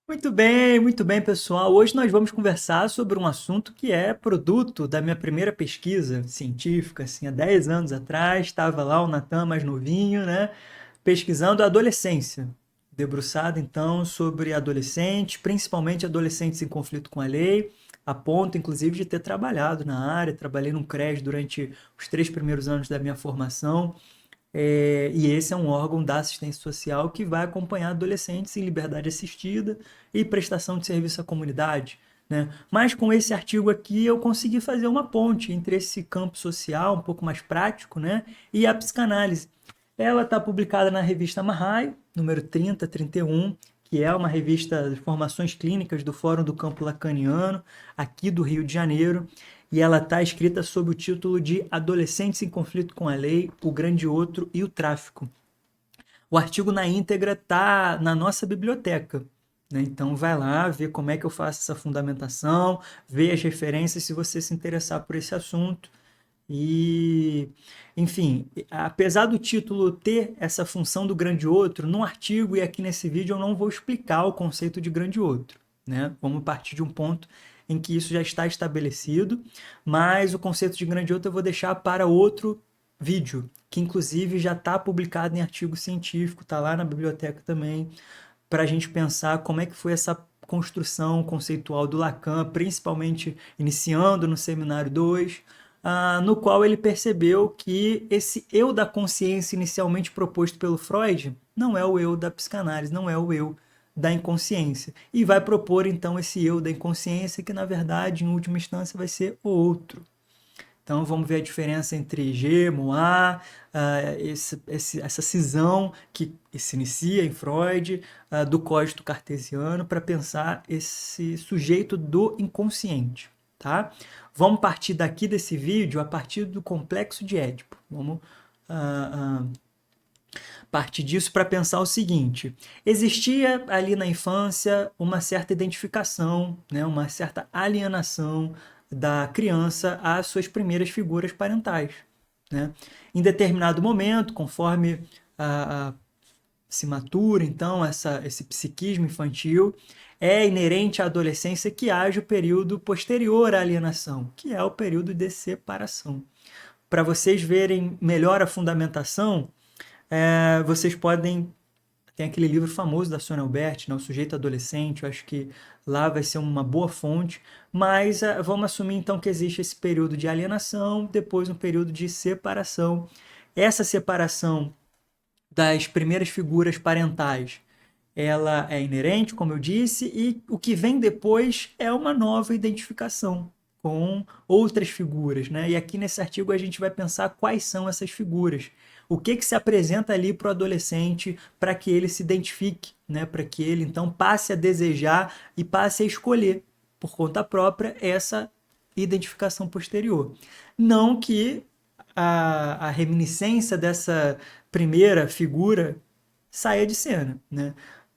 Muito bem, pessoal. Hoje nós vamos conversar sobre um assunto que é produto da minha primeira pesquisa científica, assim, há 10 anos atrás. Estava lá o Natan mais novinho, né, pesquisando a adolescência, debruçado então sobre adolescentes, principalmente adolescentes em conflito com a lei, a ponto, inclusive, de ter trabalhado na área. Trabalhei num CRES durante os 3 primeiros anos da minha formação. E esse é um órgão da assistência social que vai acompanhar adolescentes em liberdade assistida e prestação de serviço à comunidade, né? Mas com esse artigo aqui eu consegui fazer uma ponte entre esse campo social, um pouco mais prático, né, e a psicanálise. Ela está publicada na revista Marraio, número 3031, que é uma revista de formações clínicas do Fórum do Campo Lacaniano, aqui do Rio de Janeiro, e ela está escrita sob o título de Adolescentes em Conflito com a Lei, o Grande Outro e o Tráfico. O artigo na íntegra está na nossa biblioteca, né? Então vai lá ver como é que eu faço essa fundamentação, ver as referências se você se interessar por esse assunto. E, enfim, apesar do título ter essa função do grande outro, no artigo e aqui nesse vídeo eu não vou explicar o conceito de grande outro, né? Vamos partir de um ponto em que isso já está estabelecido, mas o conceito de grande outro eu vou deixar para outro vídeo, que inclusive já está publicado em artigo científico, está lá na biblioteca também, para a gente pensar como é que foi essa construção conceitual do Lacan, principalmente iniciando no Seminário 2, no qual ele percebeu que esse eu da consciência inicialmente proposto pelo Freud não é o eu da psicanálise, não é o eu da inconsciência. E vai propor então esse eu da inconsciência que, na verdade, em última instância, vai ser o outro. Então vamos ver a diferença entre G, Moa, essa cisão que se inicia em Freud, do cogito cartesiano, para pensar esse sujeito do inconsciente. Tá? Vamos partir daqui desse vídeo a partir do complexo de Édipo. Vamos partir disso para pensar o seguinte: existia ali na infância uma certa identificação, né, uma certa alienação da criança às suas primeiras figuras parentais, né? Em determinado momento, conforme se matura, então, esse psiquismo infantil, é inerente à adolescência que age o período posterior à alienação, que é o período de separação. Para vocês verem melhor a fundamentação, vocês podem. Tem aquele livro famoso da Sônia Alberti, né, O Sujeito Adolescente. Eu acho que lá vai ser uma boa fonte. Mas vamos assumir então que existe esse período de alienação, depois um período de separação. Essa separação das primeiras figuras parentais, ela é inerente, como eu disse, e o que vem depois é uma nova identificação com outras figuras, né? E aqui nesse artigo a gente vai pensar quais são essas figuras, o que se apresenta ali para o adolescente para que ele se identifique, né? Para que ele então passe a desejar e passe a escolher por conta própria essa identificação posterior. Não que a reminiscência dessa primeira figura saia de cena, né?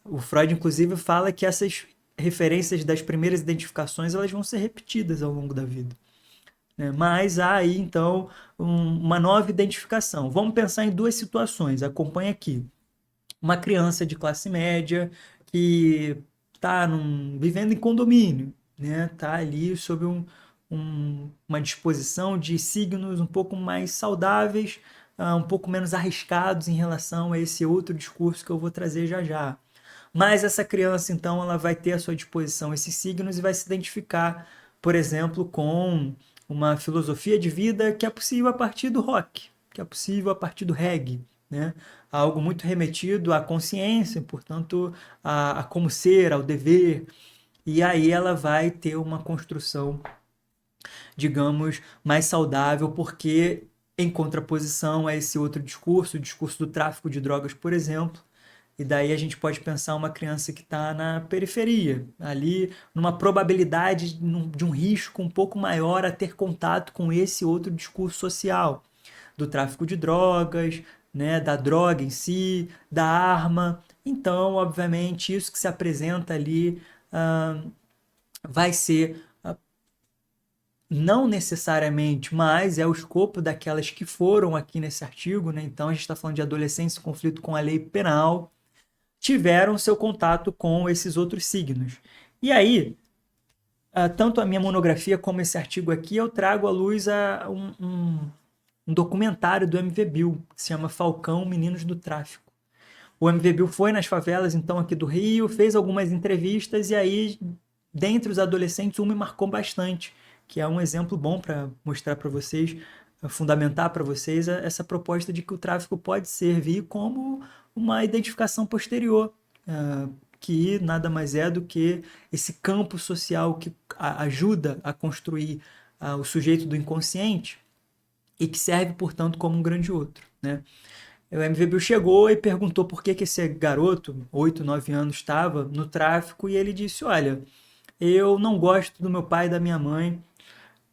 O Freud, inclusive, fala que essas referências das primeiras identificações elas vão ser repetidas ao longo da vida, né? Mas há aí, então, uma nova identificação. Vamos pensar em duas situações. Acompanhe aqui. Uma criança de classe média que está vivendo em condomínio, né? Está ali sob uma disposição de signos um pouco mais saudáveis, um pouco menos arriscados em relação a esse outro discurso que eu vou trazer já já. Mas essa criança, então, ela vai ter à sua disposição esses signos e vai se identificar, por exemplo, com uma filosofia de vida que é possível a partir do rock, que é possível a partir do reggae, né? Algo muito remetido à consciência, portanto, a como ser, ao dever. E aí ela vai ter uma construção, digamos, mais saudável, porque em contraposição a esse outro discurso, o discurso do tráfico de drogas, por exemplo, e daí a gente pode pensar uma criança que está na periferia, ali numa probabilidade de um risco um pouco maior a ter contato com esse outro discurso social, do tráfico de drogas, né, da droga em si, da arma. Então, obviamente, isso que se apresenta ali vai ser não necessariamente, mas é o escopo daquelas que foram aqui nesse artigo, né? Então a gente está falando de adolescência em conflito com a lei penal, tiveram seu contato com esses outros signos. E aí, tanto a minha monografia como esse artigo aqui, eu trago à luz um documentário do MV Bill, que se chama Falcão, Meninos do Tráfico. O MV Bill foi nas favelas, então, aqui do Rio, fez algumas entrevistas, e aí, dentre os adolescentes, um me marcou bastante, que é um exemplo bom para mostrar para vocês, fundamentar para vocês essa proposta de que o tráfico pode servir como uma identificação posterior, que nada mais é do que esse campo social que ajuda a construir o sujeito do inconsciente e que serve, portanto, como um grande outro, né? O MV Bill chegou e perguntou por que esse garoto, 8, 9 anos, estava no tráfico, e ele disse: olha, eu não gosto do meu pai e da minha mãe,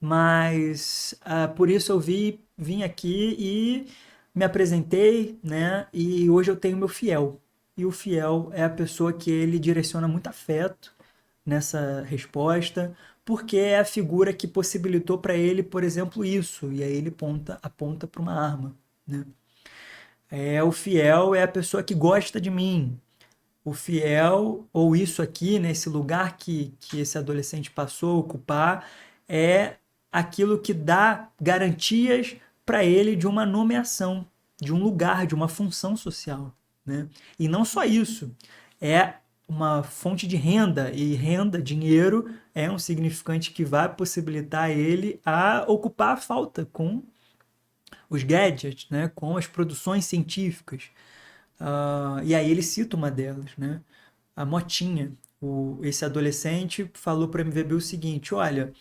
mas por isso eu vim aqui e me apresentei, né? E hoje eu tenho meu fiel. E o fiel é a pessoa que ele direciona muito afeto nessa resposta, porque é a figura que possibilitou para ele, por exemplo, isso. E aí ele aponta para uma arma, né? O fiel é a pessoa que gosta de mim. O fiel, ou isso aqui, nesse lugar que esse adolescente passou a ocupar, é aquilo que dá garantias para ele de uma nomeação, de um lugar, de uma função social, né? E não só isso, é uma fonte de renda, e renda, dinheiro, é um significante que vai possibilitar ele a ocupar a falta com os gadgets, né? Com as produções científicas. E aí ele cita uma delas, né? A motinha. Esse adolescente falou para o MVB o seguinte: olha,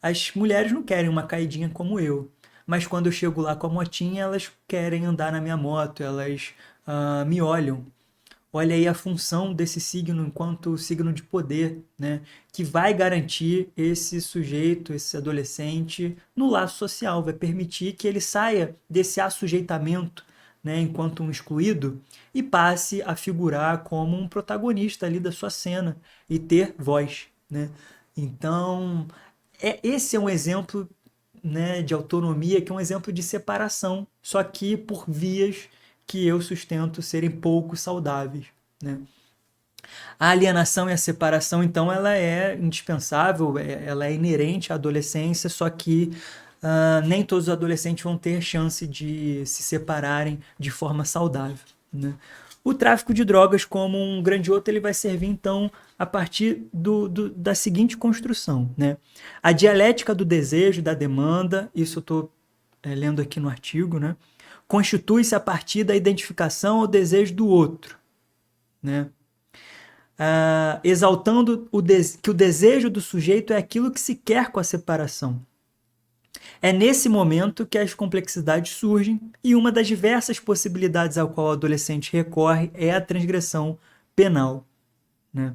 as mulheres não querem uma caidinha como eu, mas quando eu chego lá com a motinha, elas querem andar na minha moto, elas me olham. Olha aí a função desse signo enquanto signo de poder, né? Que vai garantir esse sujeito, esse adolescente, no laço social, vai permitir que ele saia desse assujeitamento, né, enquanto um excluído, e passe a figurar como um protagonista ali da sua cena e ter voz, né? Então, esse é um exemplo, né, de autonomia, que é um exemplo de separação, só que por vias que eu sustento serem pouco saudáveis, né? A alienação e a separação, então, ela é indispensável, ela é inerente à adolescência, só que nem todos os adolescentes vão ter chance de se separarem de forma saudável, né? O tráfico de drogas, como um grande outro, ele vai servir, então, a partir da seguinte construção, né? A dialética do desejo, da demanda, isso eu estou lendo aqui no artigo, né? Constitui-se a partir da identificação ou desejo do outro, né? Exaltando que o desejo do sujeito é aquilo que se quer com a separação. É nesse momento que as complexidades surgem, e uma das diversas possibilidades ao qual o adolescente recorre é a transgressão penal, né?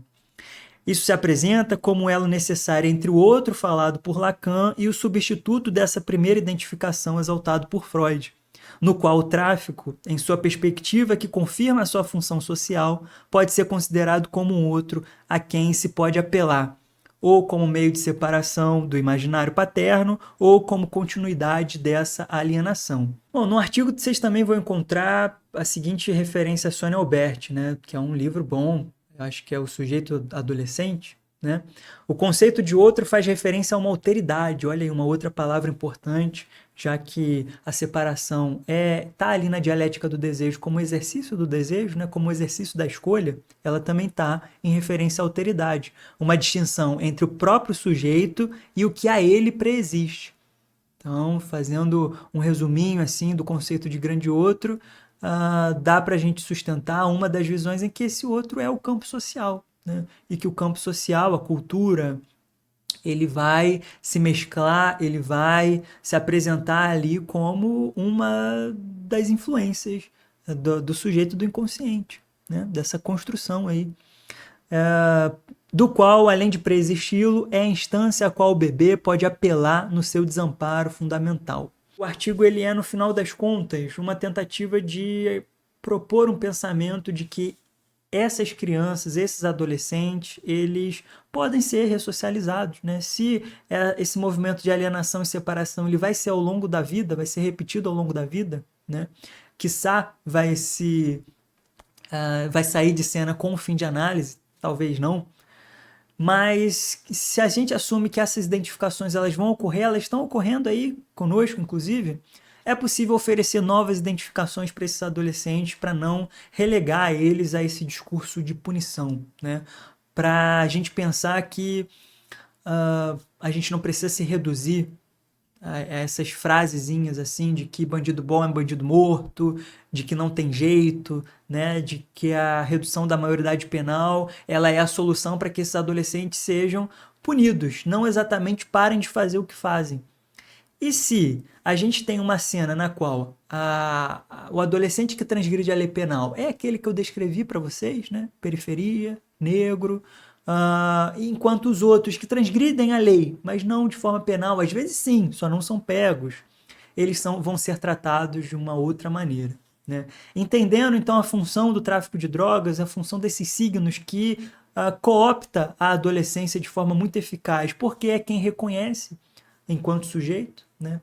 Isso se apresenta como um elo necessário entre o outro falado por Lacan e o substituto dessa primeira identificação exaltado por Freud, no qual o tráfico, em sua perspectiva que confirma a sua função social, pode ser considerado como um outro a quem se pode apelar, ou como meio de separação do imaginário paterno, ou como continuidade dessa alienação. Bom, no artigo vocês também vão encontrar a seguinte referência a Sônia Alberti, né, que é um livro bom, acho que é O Sujeito Adolescente, né? O conceito de outro faz referência a uma alteridade, olha aí uma outra palavra importante, já que a separação tá ali na dialética do desejo como exercício do desejo, né? Como exercício da escolha, ela também está em referência à alteridade, uma distinção entre o próprio sujeito e o que a ele preexiste. Então, fazendo um resuminho assim do conceito de grande outro, dá para a gente sustentar uma das visões em que esse outro é o campo social, né? E que o campo social, a cultura, ele vai se mesclar, ele vai se apresentar ali como uma das influências do sujeito do inconsciente, né? Dessa construção aí, do qual, além de preexisti-lo, é a instância a qual o bebê pode apelar no seu desamparo fundamental. O artigo ele é, no final das contas, uma tentativa de propor um pensamento de que essas crianças, esses adolescentes, eles podem ser ressocializados, né? Se esse movimento de alienação e separação ele vai ser ao longo da vida, vai ser repetido ao longo da vida, né? Quiçá vai se vai sair de cena com o fim de análise? Talvez não. Mas se a gente assume que essas identificações elas vão ocorrer, elas estão ocorrendo aí conosco, inclusive, é possível oferecer novas identificações para esses adolescentes para não relegar eles a esse discurso de punição, né? Para a gente pensar que a gente não precisa se reduzir a essas frasezinhas assim de que bandido bom é bandido morto, de que não tem jeito, né, de que a redução da maioridade penal ela é a solução para que esses adolescentes sejam punidos, não exatamente parem de fazer o que fazem. E se a gente tem uma cena na qual o adolescente que transgride a lei penal é aquele que eu descrevi para vocês, né? Periferia, negro, enquanto os outros que transgridem a lei, mas não de forma penal, às vezes sim, só não são pegos, eles vão ser tratados de uma outra maneira. Né? Entendendo então a função do tráfico de drogas, a função desses signos que coopta a adolescência de forma muito eficaz, porque é quem reconhece enquanto sujeito, né?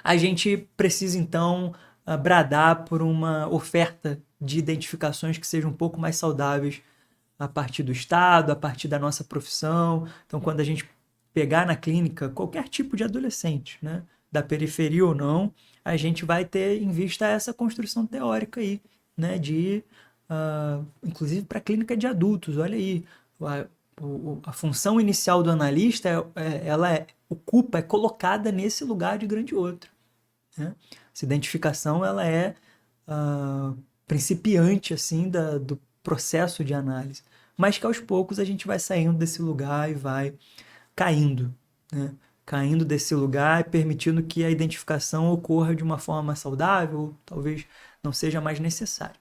A gente precisa então bradar por uma oferta de identificações que sejam um pouco mais saudáveis a partir do Estado, a partir da nossa profissão. Então, quando a gente pegar na clínica qualquer tipo de adolescente, né, da periferia ou não, a gente vai ter em vista essa construção teórica aí, né, inclusive para a clínica de adultos. Olha aí, a função inicial do analista ela ocupa, é colocada nesse lugar de grande outro. Né? Essa identificação ela é principiante assim do processo de análise, mas que aos poucos a gente vai saindo desse lugar e vai caindo, né? Caindo desse lugar e permitindo que a identificação ocorra de uma forma saudável, ou talvez não seja mais necessário.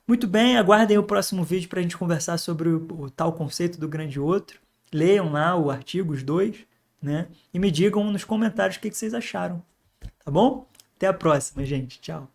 Muito bem, aguardem o próximo vídeo para a gente conversar sobre o tal conceito do grande outro. Leiam lá o artigo, os dois, né? E me digam nos comentários o que vocês acharam. Tá bom? Até a próxima, gente. Tchau.